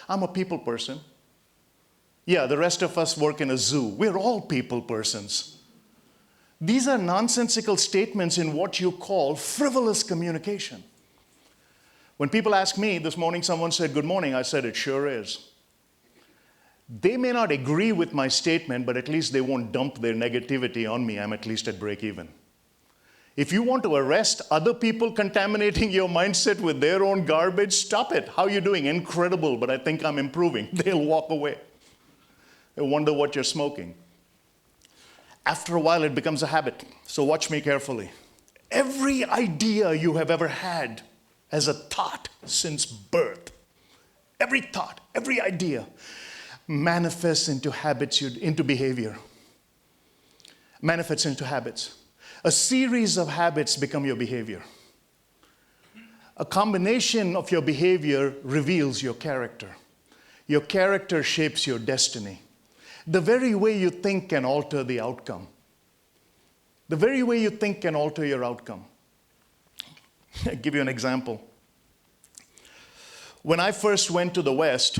I'm a people person. Yeah, the rest of us work in a zoo. We're all people persons. These are nonsensical statements in what you call frivolous communication. When people ask me, this morning someone said, "Good morning," I said, "It sure is." They may not agree with my statement, but at least they won't dump their negativity on me. I'm at least at break even. If you want to arrest other people contaminating your mindset with their own garbage, stop it. How are you doing? Incredible, but I think I'm improving. They'll walk away. They wonder what you're smoking. After a while, it becomes a habit. So watch me carefully. Every idea you have ever had as a thought since birth, every thought, every idea manifests into habits, into behavior. Manifests into habits. A series of habits become your behavior. A combination of your behavior reveals your character. Your character shapes your destiny. The very way you think can alter the outcome. The very way you think can alter your outcome. I'll give you an example. When I first went to the West,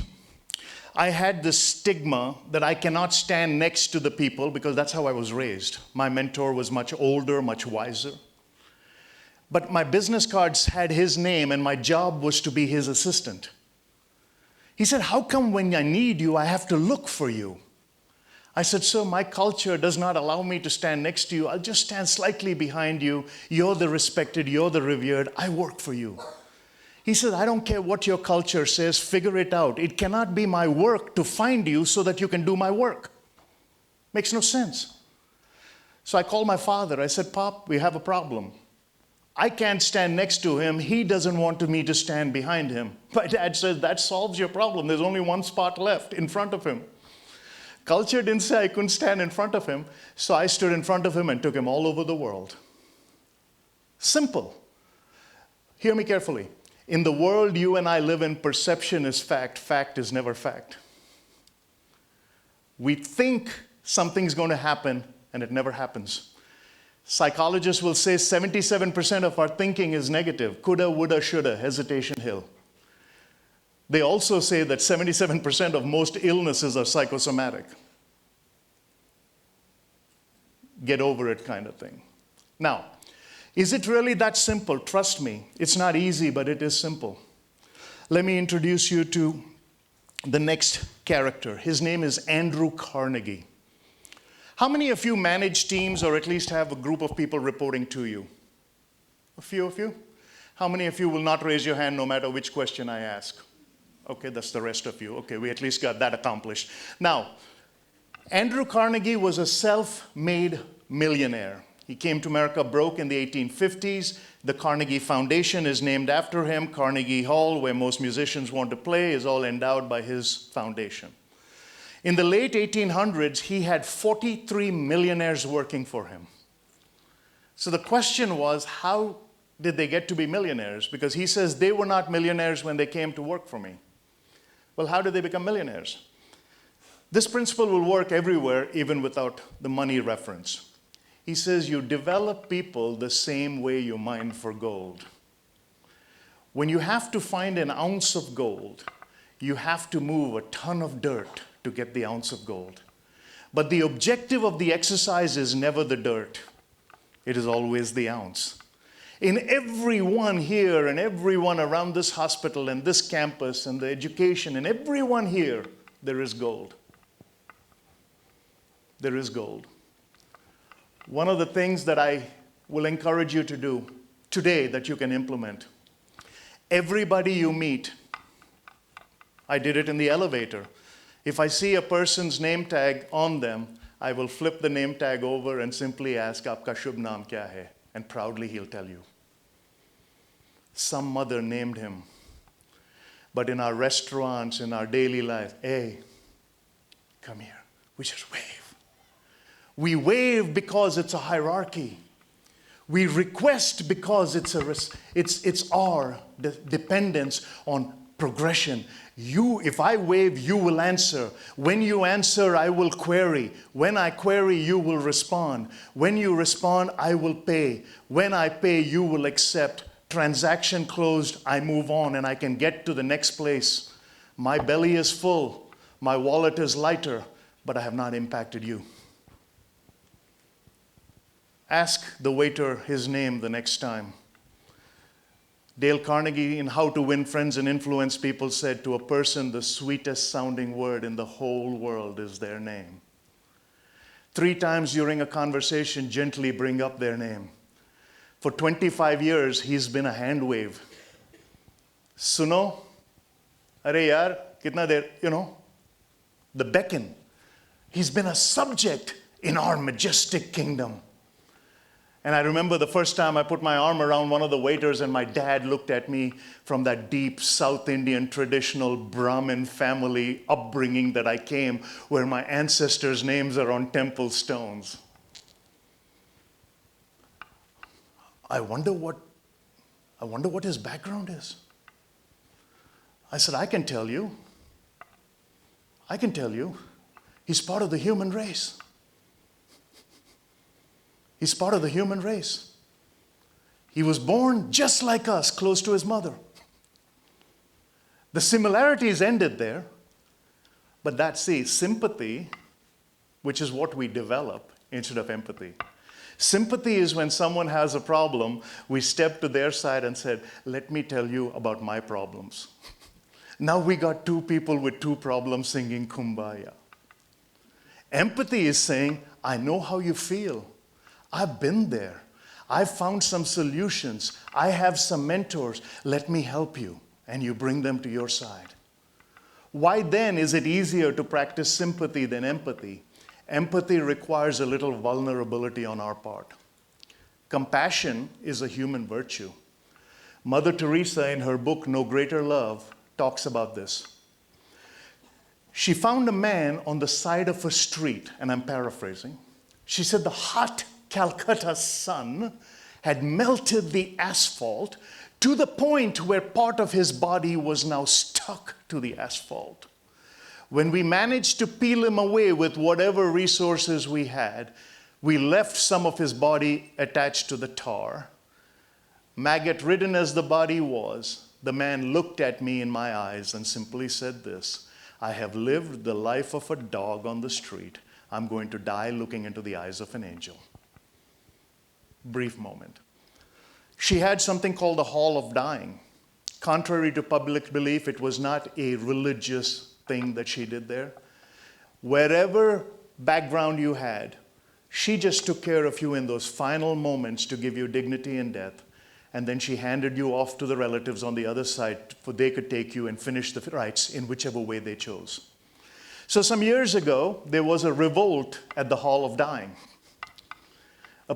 I had this stigma that I cannot stand next to the people because that's how I was raised. My mentor was much older, much wiser. But my business cards had his name and my job was to be his assistant. He said, "How come when I need you, I have to look for you?" I said, "Sir, my culture does not allow me to stand next to you. I'll just stand slightly behind you. You're the respected, you're the revered. I work for you." He said, "I don't care what your culture says, figure it out. It cannot be my work to find you so that you can do my work." Makes no sense. So I called my father. I said, "Pop, we have a problem. I can't stand next to him. He doesn't want me to stand behind him." My dad said, "That solves your problem. There's only one spot left in front of him." Culture didn't say I couldn't stand in front of him, so I stood in front of him and took him all over the world. Simple. Hear me carefully. In the world you and I live in, perception is fact. Fact is never fact. We think something's going to happen, and it never happens. Psychologists will say 77% of our thinking is negative. Coulda, woulda, shoulda, hesitation hill. They also say that 77% of most illnesses are psychosomatic. Get over it kind of thing. Now, is it really that simple? Trust me, it's not easy, but it is simple. Let me introduce you to the next character. His name is Andrew Carnegie. How many of you manage teams or at least have a group of people reporting to you? A few of you? How many of you will not raise your hand no matter which question I ask? Okay, that's the rest of you. Okay, we at least got that accomplished. Now, Andrew Carnegie was a self-made millionaire. He came to America broke in the 1850s. The Carnegie Foundation is named after him. Carnegie Hall, where most musicians want to play, is all endowed by his foundation. In the late 1800s, he had 43 millionaires working for him. So the question was, how did they get to be millionaires? Because he says they were not millionaires when they came to work for me. Well, how did they become millionaires? This principle will work everywhere, even without the money reference. He says you develop people the same way you mine for gold. When you have to find an ounce of gold, you have to move a ton of dirt to get the ounce of gold. But the objective of the exercise is never the dirt. It is always the ounce. In everyone here and everyone around this hospital and this campus and the education and everyone here, there is gold. There is gold. One of the things that I will encourage you to do today that you can implement, everybody you meet, I did it in the elevator. If I see a person's name tag on them, I will flip the name tag over and simply ask, "Aapka shubh naam kya hai?" And proudly he'll tell you. Some mother named him. But in our restaurants, in our daily life, "Hey, come here." We just wave. We wave because it's a hierarchy. We request because it's our dependence on progression. If I wave, you will answer. When you answer, I will query. When I query, you will respond. When you respond, I will pay. When I pay, you will accept. Transaction closed, I move on and I can get to the next place. My belly is full, my wallet is lighter, but I have not impacted you. Ask the waiter his name the next time. Dale Carnegie, in How to Win Friends and Influence People, said, to a person, the sweetest sounding word in the whole world is their name. 3 times during a conversation, gently bring up their name. For 25 years, he's been a hand wave. Suno, are yaar, kitna der, the beckon. He's been a subject in our majestic kingdom. And I remember the first time I put my arm around one of the waiters and my dad looked at me from that deep South Indian traditional Brahmin family upbringing that I came, where my ancestors' names are on temple stones. I wonder what his background is. I said, I can tell you. He's part of the human race. He's part of the human race. He was born just like us, close to his mother. The similarities ended there, but that's sympathy, which is what we develop instead of empathy. Sympathy is when someone has a problem, we step to their side and said, let me tell you about my problems. Now we got 2 people with 2 problems singing Kumbaya. Empathy is saying, I know how you feel. I've been there. I've found some solutions. I have some mentors. Let me help you. And you bring them to your side. Why then is it easier to practice sympathy than empathy? Empathy requires a little vulnerability on our part. Compassion is a human virtue. Mother Teresa, in her book, No Greater Love, talks about this. She found a man on the side of a street, and I'm paraphrasing. She said the hot Calcutta sun had melted the asphalt to the point where part of his body was now stuck to the asphalt. When we managed to peel him away with whatever resources we had, we left some of his body attached to the tar. Maggot-ridden as the body was, the man looked at me in my eyes and simply said this, I have lived the life of a dog on the street. I'm going to die looking into the eyes of an angel. Brief moment. She had something called the Hall of Dying. Contrary to public belief, it was not a religious thing that she did there. Wherever background you had, she just took care of you in those final moments to give you dignity in death. And then she handed you off to the relatives on the other side so they could take you and finish the rites in whichever way they chose. So some years ago, there was a revolt at the Hall of Dying.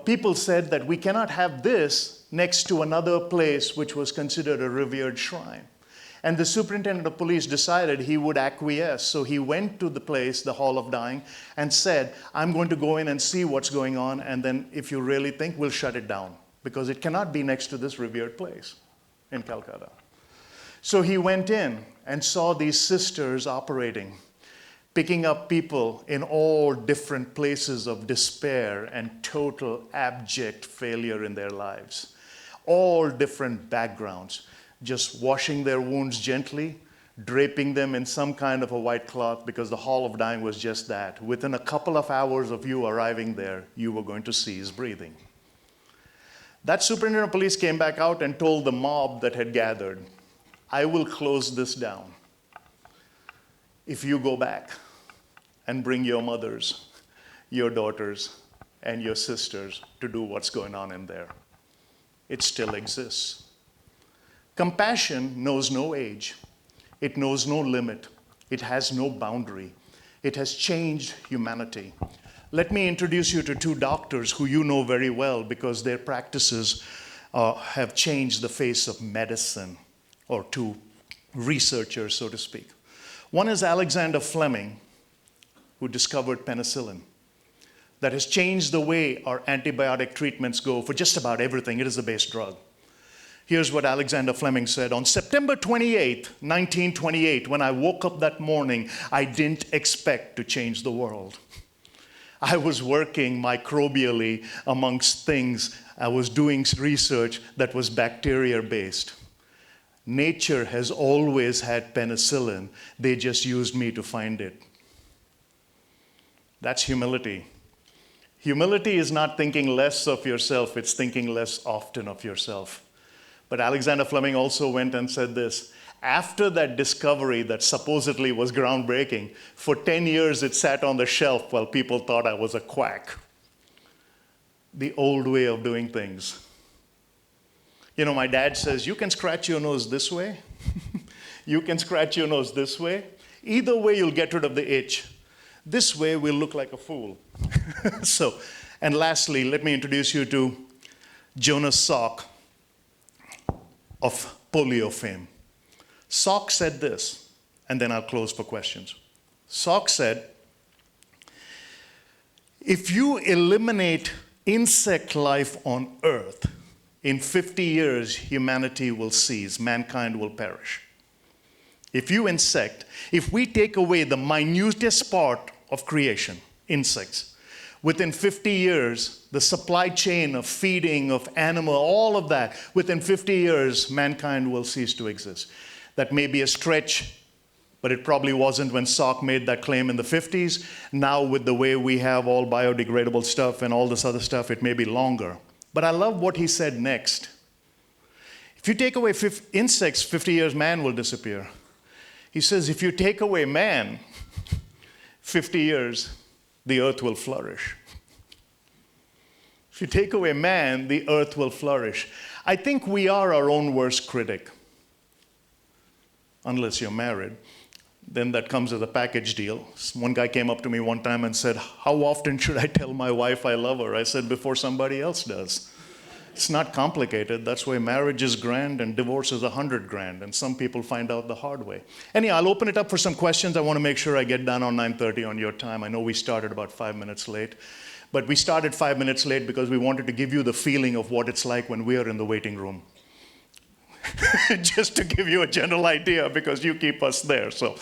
People said that we cannot have this next to another place which was considered a revered shrine. And the superintendent of police decided he would acquiesce. So he went to the place, the Hall of Dying, and said, I'm going to go in and see what's going on, and then if you really think, we'll shut it down, because it cannot be next to this revered place in Calcutta. So he went in and saw these sisters operating, picking up people in all different places of despair and total abject failure in their lives. All different backgrounds, just washing their wounds gently, draping them in some kind of a white cloth, because the Hall of Dying was just that. Within a couple of hours of you arriving there, you were going to cease breathing. That superintendent of police came back out and told the mob that had gathered, I will close this down if you go back and bring your mothers, your daughters, and your sisters to do what's going on in there. It still exists. Compassion knows no age. It knows no limit. It has no boundary. It has changed humanity. Let me introduce you to 2 doctors who you know very well because their practices have changed the face of medicine, or 2 researchers, so to speak. One is Alexander Fleming, who discovered penicillin. That has changed the way our antibiotic treatments go for just about everything. It is the base drug. Here's what Alexander Fleming said. On September 28, 1928, when I woke up that morning, I didn't expect to change the world. I was working microbially amongst things. I was doing research that was bacteria-based. Nature has always had penicillin. They just used me to find it. That's humility. Humility is not thinking less of yourself, it's thinking less often of yourself. But Alexander Fleming also went and said this: after that discovery that supposedly was groundbreaking, for 10 years it sat on the shelf while people thought I was a quack. The old way of doing things. You know, my dad says, you can scratch your nose this way. You can scratch your nose this way. Either way, you'll get rid of the itch. This way, we'll look like a fool. So, and lastly, let me introduce you to Jonas Salk of polio fame. Salk said this, and then I'll close for questions. Salk said, if you eliminate insect life on Earth, in 50 years, humanity will cease, mankind will perish. If we take away the minutest part of creation, insects, within 50 years, the supply chain of feeding, of animal, all of that, within 50 years, mankind will cease to exist. That may be a stretch, but it probably wasn't when Salk made that claim in the 50s. Now, with the way we have all biodegradable stuff and all this other stuff, it may be longer. But I love what he said next. If you take away insects, 50 years, man will disappear. He says, if you take away man, 50 years, the earth will flourish. If you take away man, the earth will flourish. I think we are our own worst critic. Unless you're married. Then that comes as a package deal. One guy came up to me one time and said, how often should I tell my wife I love her? I said, before somebody else does. It's not complicated. That's why marriage is grand and divorce is $100,000. And some people find out the hard way. Anyhow, I'll open it up for some questions. I want to make sure I get done on 9:30 on your time. I know we started about 5 minutes late. But we started 5 minutes late because we wanted to give you the feeling of what it's like when we are in the waiting room. Just to give you a general idea, because you keep us there. So,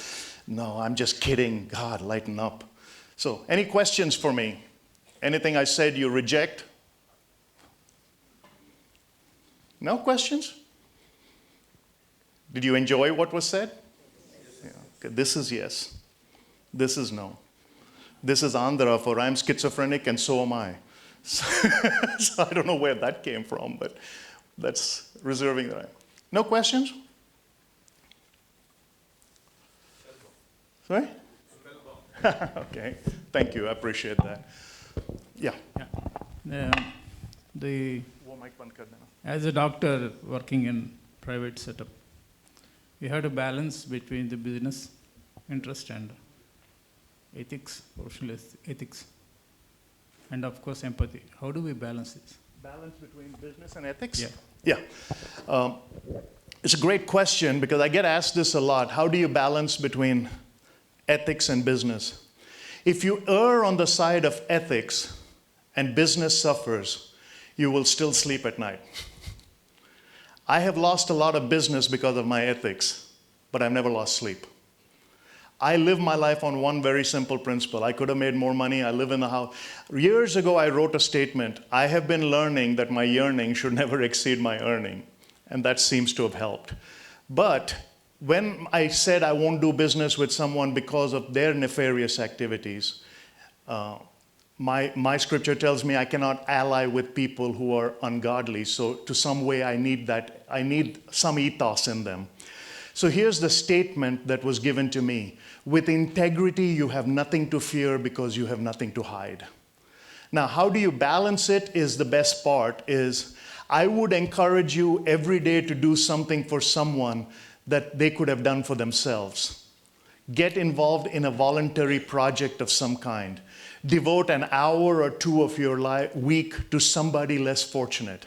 no, I'm just kidding. God, lighten up. So, any questions for me? Anything I said you reject? No questions? Did you enjoy what was said? Yeah. Okay. This is yes. This is no. This is Andhra for I'm schizophrenic and so am I. So I don't know where that came from, but that's reserving the right. No questions? Sorry? Okay, thank you, I appreciate that. Yeah. As a doctor working in private setup, we have to balance between the business interest and ethics, professional ethics, and of course empathy. How do we balance this? Balance between business and ethics? Yeah. Yeah. It's a great question because I get asked this a lot. How do you balance between ethics and business? If you err on the side of ethics and business suffers, you will still sleep at night. I have lost a lot of business because of my ethics, but I've never lost sleep. I live my life on one very simple principle. I could have made more money. I live in the house. Years ago, I wrote a statement. I have been learning that my yearning should never exceed my earning. And that seems to have helped. But when I said I won't do business with someone because of their nefarious activities, my scripture tells me I cannot ally with people who are ungodly. So to some way, I need some ethos in them. So here's the statement that was given to me. With integrity, you have nothing to fear because you have nothing to hide. Now, how do you balance it is the best part. Is I would encourage you every day to do something for someone that they could have done for themselves. Get involved in a voluntary project of some kind. Devote an hour or two of your week to somebody less fortunate.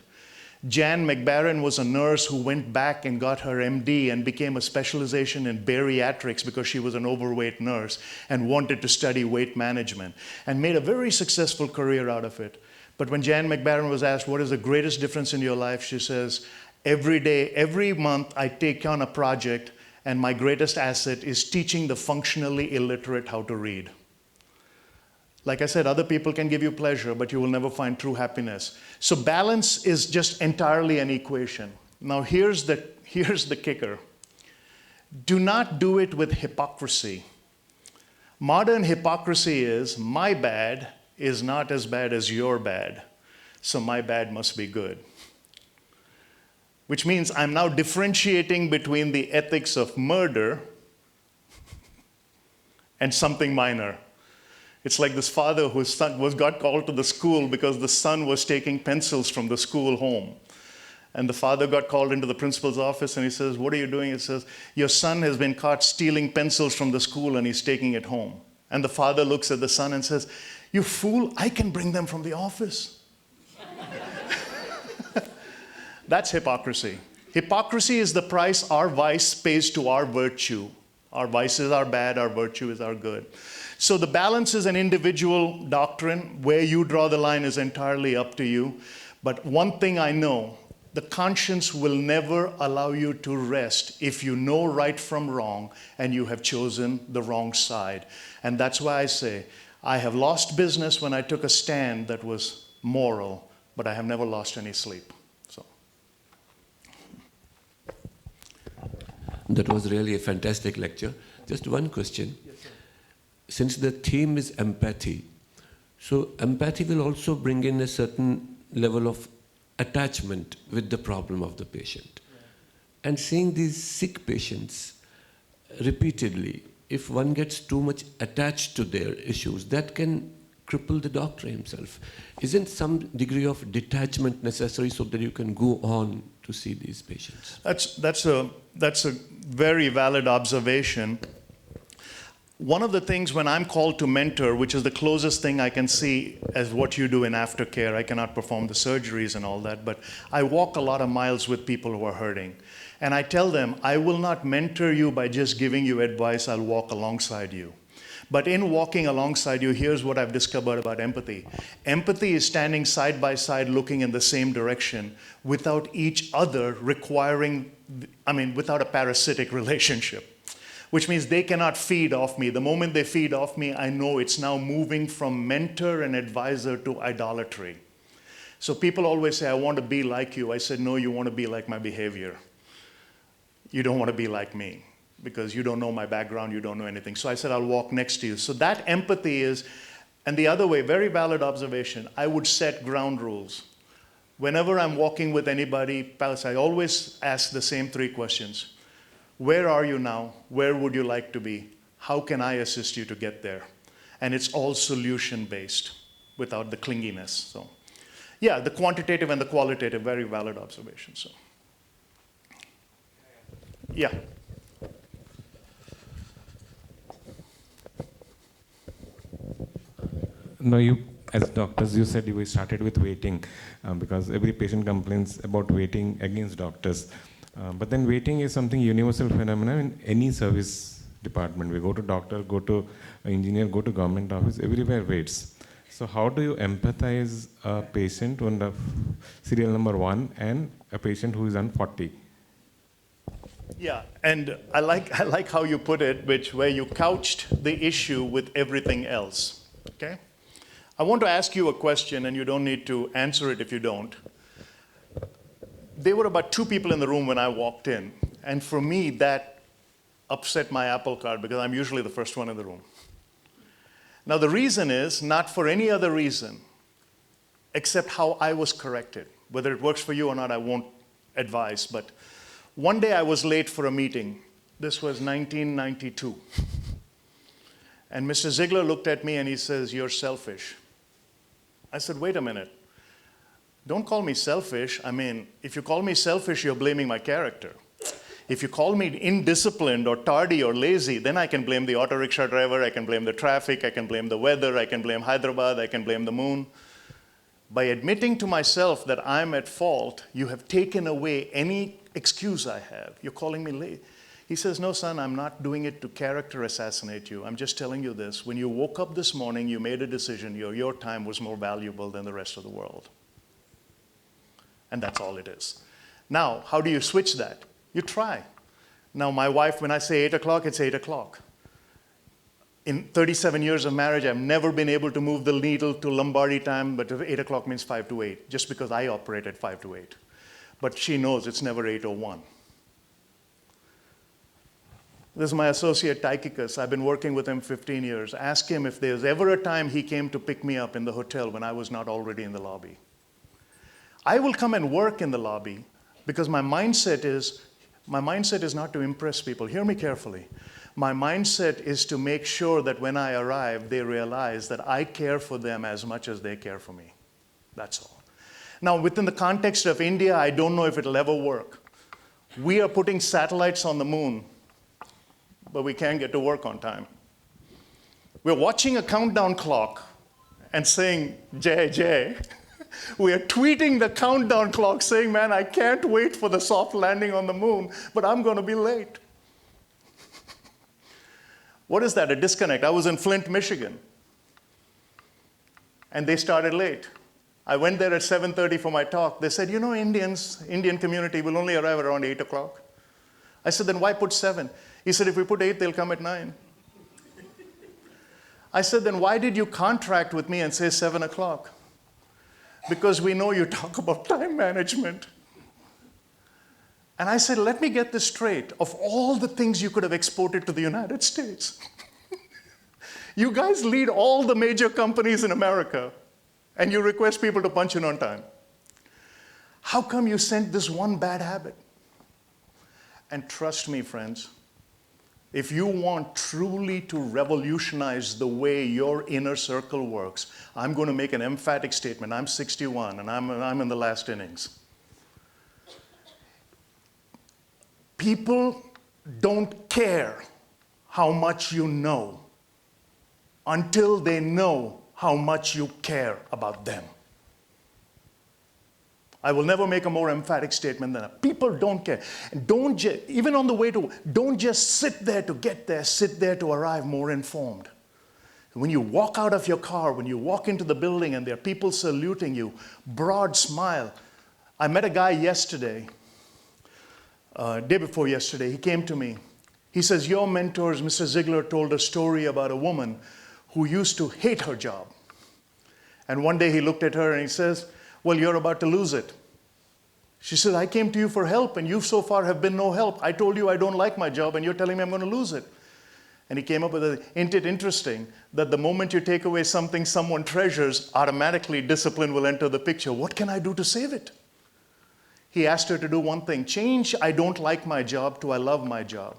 Jan McBarron was a nurse who went back and got her MD and became a specialization in bariatrics because she was an overweight nurse and wanted to study weight management and made a very successful career out of it. But when Jan McBarron was asked, what is the greatest difference in your life? She says, every day, every month, I take on a project and my greatest asset is teaching the functionally illiterate how to read. Like I said, other people can give you pleasure, but you will never find true happiness. So balance is just entirely an equation. Now here's the here's the kicker. Do not do it with hypocrisy. Modern hypocrisy is, my bad is not as bad as your bad, so my bad must be good. Which means I'm now differentiating between the ethics of murder and something minor. It's like this father whose son got called to the school because the son was taking pencils from the school home. And the father got called into the principal's office and he says, what are you doing? He says, your son has been caught stealing pencils from the school and he's taking it home. And the father looks at the son and says, you fool, I can bring them from the office. That's hypocrisy. Hypocrisy is the price our vice pays to our virtue. Our vices are bad, our virtue is our good. So the balance is an individual doctrine. Where you draw the line is entirely up to you. But one thing I know, the conscience will never allow you to rest if you know right from wrong and you have chosen the wrong side. And that's why I say, I have lost business when I took a stand that was moral, but I have never lost any sleep. So. That was really a fantastic lecture. Just one question. Yes, sir. Since the theme is empathy, so empathy will also bring in a certain level of attachment with the problem of the patient. Yeah. And seeing these sick patients repeatedly, if one gets too much attached to their issues, that can cripple the doctor himself. Isn't some degree of detachment necessary so that you can go on to see these patients? That's a very valid observation. One of the things when I'm called to mentor, which is the closest thing I can see as what you do in aftercare, I cannot perform the surgeries and all that, but I walk a lot of miles with people who are hurting. And I tell them, I will not mentor you by just giving you advice, I'll walk alongside you. But in walking alongside you, here's what I've discovered about empathy. Empathy is standing side by side looking in the same direction without each other without a parasitic relationship. Which means they cannot feed off me. The moment they feed off me, I know it's now moving from mentor and advisor to idolatry. So people always say, I want to be like you. I said, no, you want to be like my behavior. You don't want to be like me because you don't know my background, you don't know anything. So I said, I'll walk next to you. So that empathy is, and the other way, very valid observation, I would set ground rules. Whenever I'm walking with anybody else, I always ask the same three questions. Where are you now? Where would you like to be? How can I assist you to get there? And it's all solution-based without the clinginess. So, yeah, the quantitative and the qualitative, very valid observation. So, yeah. No, as doctors, you said you started with waiting because every patient complains about waiting against doctors. But then waiting is something universal phenomenon in any service department. We go to doctor, go to engineer, go to government office, everywhere waits. So how do you empathize a patient on the serial number 1 and a patient who is on 40? Yeah, and I like how you put it, where you couched the issue with everything else, okay? I want to ask you a question, and you don't need to answer it if you don't. There were about 2 people in the room when I walked in, and for me, that upset my apple cart because I'm usually the first one in the room. Now, the reason is not for any other reason except how I was corrected. Whether it works for you or not, I won't advise, but one day I was late for a meeting. This was 1992. And Mr. Ziegler looked at me and he says, you're selfish. I said, wait a minute. Don't call me selfish. I mean, if you call me selfish, you're blaming my character. If you call me indisciplined or tardy or lazy, then I can blame the auto rickshaw driver, I can blame the traffic, I can blame the weather, I can blame Hyderabad, I can blame the moon. By admitting to myself that I'm at fault, you have taken away any excuse I have. You're calling me late. He says, no, son, I'm not doing it to character assassinate you. I'm just telling you this. When you woke up this morning, you made a decision. Your time was more valuable than the rest of the world. And that's all it is. Now, how do you switch that? You try. Now, my wife, when I say 8 o'clock, it's 8 o'clock. In 37 years of marriage, I've never been able to move the needle to Lombardi time, but 8 o'clock means 5 to 8, just because I operate at 5 to 8. But she knows it's never 8:01. This is my associate Tychicus. I've been working with him 15 years. Ask him if there's ever a time he came to pick me up in the hotel when I was not already in the lobby. I will come and work in the lobby because my mindset is not to impress people. Hear me carefully. My mindset is to make sure that when I arrive, they realize that I care for them as much as they care for me. That's all. Now, within the context of India, I don't know if it'll ever work. We are putting satellites on the moon, but we can't get to work on time. We're watching a countdown clock and saying, Jai, Jai. We are tweeting the countdown clock saying, man, I can't wait for the soft landing on the moon, but I'm going to be late. What is that, a disconnect? I was in Flint, Michigan, and they started late. I went there at 7:30 for my talk. They said, you know, Indian community will only arrive around 8 o'clock. I said, then why put 7? He said, if we put 8, they'll come at 9. I said, then why did you contract with me and say 7 o'clock? Because we know you talk about time management. And I said, let me get this straight. Of all the things you could have exported to the United States, you guys lead all the major companies in America, and you request people to punch in on time. How come you sent this one bad habit? And trust me, friends, if you want truly to revolutionize the way your inner circle works, I'm going to make an emphatic statement. I'm 61, and I'm in the last innings. People don't care how much you know until they know how much you care about them. I will never make a more emphatic statement than that. People don't care. And even on the way to, don't just sit there to get there, sit there to arrive more informed. When you walk out of your car, when you walk into the building and there are people saluting you, broad smile. I met a guy yesterday, day before yesterday, he came to me. He says, your mentors, Mr. Ziegler, told a story about a woman who used to hate her job. And one day he looked at her and he says, well, you're about to lose it. She said, I came to you for help and you so far have been no help. I told you I don't like my job and you're telling me I'm going to lose it. And he came up with isn't it interesting that the moment you take away something someone treasures, automatically discipline will enter the picture. What can I do to save it? He asked her to do one thing, change I don't like my job to I love my job.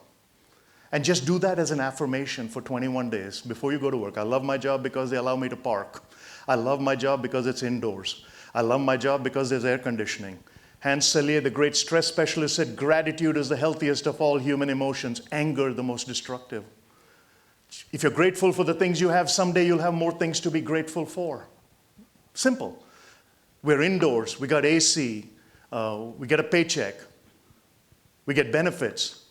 And just do that as an affirmation for 21 days before you go to work. I love my job because they allow me to park. I love my job because it's indoors. I love my job because there's air conditioning. Hans Selye, the great stress specialist, said gratitude is the healthiest of all human emotions, anger the most destructive. If you're grateful for the things you have, someday you'll have more things to be grateful for. Simple. We're indoors, we got AC, we get a paycheck, we get benefits,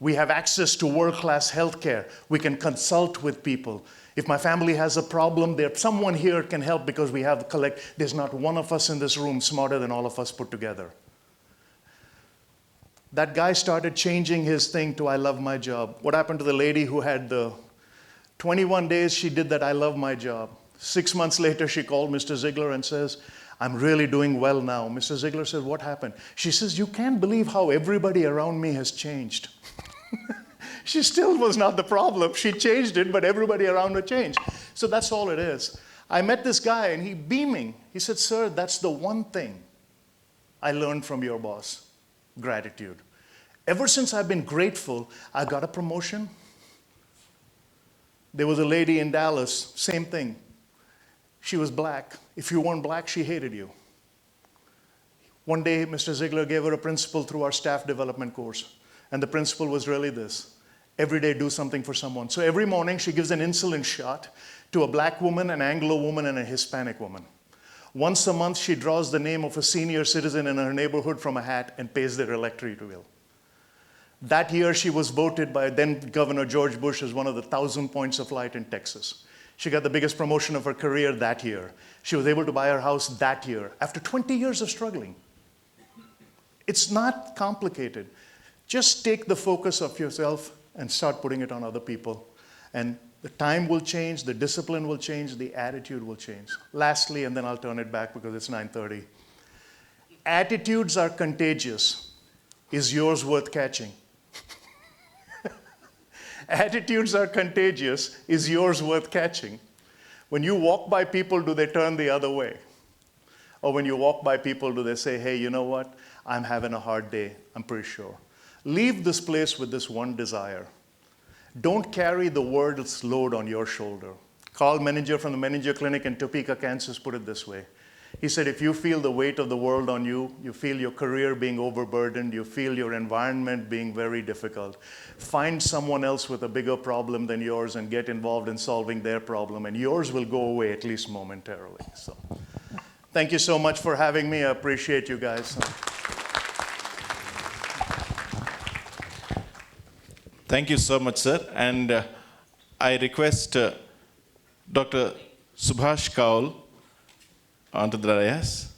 we have access to world-class healthcare, we can consult with people. If my family has a problem, someone here can help because we have there's not one of us in this room smarter than all of us put together. That guy started changing his thing to I love my job. What happened to the lady who had the 21 days she did that I love my job? 6 months later, she called Mr. Ziegler and says, I'm really doing well now. Mr. Ziegler said, what happened? She says, you can't believe how everybody around me has changed. She still was not the problem. She changed it, but everybody around her changed. So that's all it is. I met this guy, and he beaming. He said, sir, that's the one thing I learned from your boss, gratitude. Ever since I've been grateful, I got a promotion. There was a lady in Dallas, same thing. She was black. If you weren't black, she hated you. One day, Mr. Ziegler gave her a principle through our staff development course. And the principle was really this. Every day, do something for someone. So every morning, she gives an insulin shot to a black woman, an Anglo woman, and a Hispanic woman. Once a month, she draws the name of a senior citizen in her neighborhood from a hat and pays their electric bill. That year, she was voted by then Governor George Bush as one of the 1,000 points of light in Texas. She got the biggest promotion of her career that year. She was able to buy her house that year after 20 years of struggling. It's not complicated. Just take the focus of yourself and start putting it on other people. And the time will change, the discipline will change, the attitude will change. Lastly, and then I'll turn it back because it's 9:30. Attitudes are contagious. Is yours worth catching? Attitudes are contagious. Is yours worth catching? When you walk by people, do they turn the other way? Or when you walk by people, do they say, hey, you know what? I'm having a hard day, I'm pretty sure. Leave this place with this one desire. Don't carry the world's load on your shoulder. Carl Menninger from the Menninger Clinic in Topeka, Kansas put it this way. He said, if you feel the weight of the world on you, you feel your career being overburdened, you feel your environment being very difficult, find someone else with a bigger problem than yours and get involved in solving their problem, and yours will go away, at least momentarily. So, thank you so much for having me. I appreciate you guys. Thank you so much, sir. And I request Dr. Subhash Kaul onto the dais.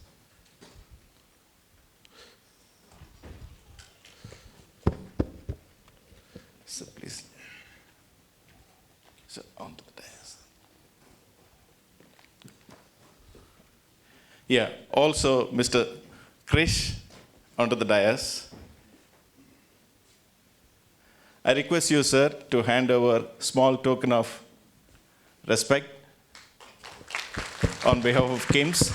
So please. So onto the dais. Yeah, also Mr. Krish onto the dais. I request you, sir, to hand over small token of respect on behalf of KIMS.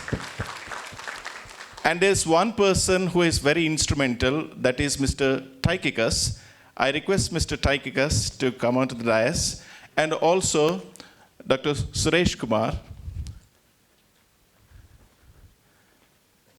And there's one person who is very instrumental, that is Mr. Tychicus. I request Mr. Tychicus to come onto the dais, and also Dr. Suresh Kumar,